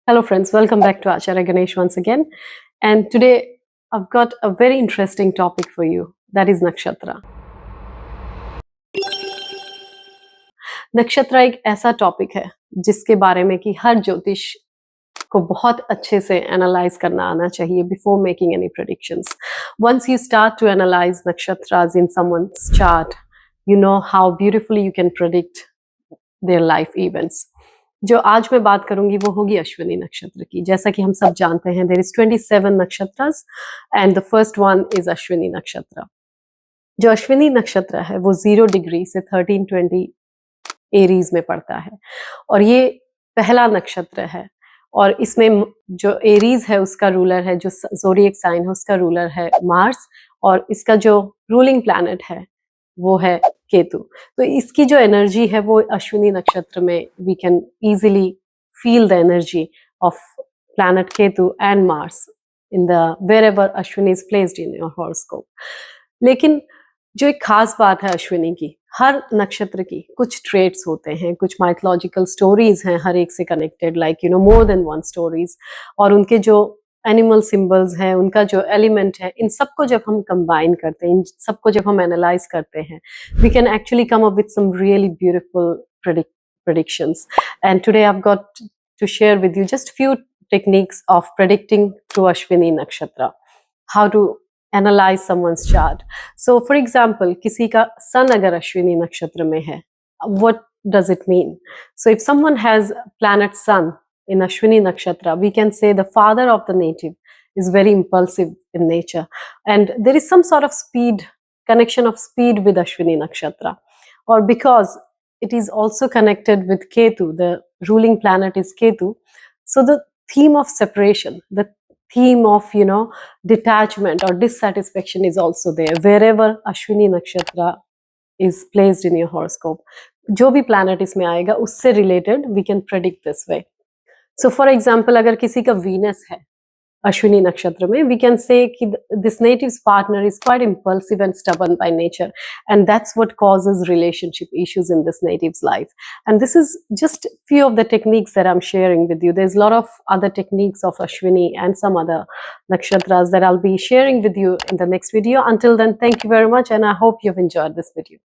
Hello friends, welcome back to Acharya Ganesh once again. And today I've got a very interesting topic for you, that is Nakshatra. नक्षत्र एक ऐसा topic है जिसके बारे में कि हर ज्योतिष को बहुत अच्छे से एनालाइज करना आना चाहिए before making any predictions. Once you start to analyze nakshatras in someone's chart, you know how beautifully you can predict their life events. जो आज मैं बात करूंगी वो होगी अश्विनी नक्षत्र की. जैसा कि हम सब जानते हैं, there is 27 नक्षत्ras and the first one is Ashwini नक्षत्र. जो अश्विनी नक्षत्र है वो 0 डिग्री से 1320 एरीज में पड़ता है और ये पहला नक्षत्र है. और इसमें जो एरीज है उसका रूलर है, जो ज़ोडिएक साइन है उसका रूलर है मार्स, और इसका जो रूलिंग प्लैनेट है वो है केतु. तो इसकी जो एनर्जी है वो अश्विनी नक्षत्र में we can easily feel the energy of planet Ketu and Mars in the wherever Ashwini is placed in your horoscope. लेकिन जो एक खास बात है अश्विनी की, हर नक्षत्र की कुछ ट्रेट्स होते हैं, कुछ माइथोलॉजिकल स्टोरीज हैं हर एक से connected, like more than one stories. और उनके जो एनिमल सिंबल्स हैं, उनका जो एलिमेंट है, इन सबको जब हम कंबाइन करते हैं, इन सबको जब हम एनालाइज करते हैं, we can actually come up with some really beautiful predictions. And today I've got to share with you just few techniques of predicting through Ashwini Nakshatra, how to analyze someone's chart. So for example, किसी का sun अगर अश्विनी नक्षत्र में है, what does it mean? So if someone has planet sun in Ashwini Nakshatra, we can say the father of the native is very impulsive in nature, and there is some sort of connection of speed with Ashwini Nakshatra. Or because it is also connected with Ketu, the ruling planet is Ketu, so the theme of separation, the theme of detachment or dissatisfaction is also there wherever Ashwini Nakshatra is placed in your horoscope. जो भी planet इसमें आएगा उससे related we can predict this way. So for example, अगर किसी का Venus है अश्विनी नक्षत्र में, we can say कि this native's partner is quite impulsive and stubborn by nature, and that's what causes relationship issues in this native's life. And this is just few of the techniques that I'm sharing with you. There's a lot of other techniques of Ashwini and some other nakshatras that I'll be sharing with you in the next video. Until then, thank you very much, and I hope you've enjoyed this video.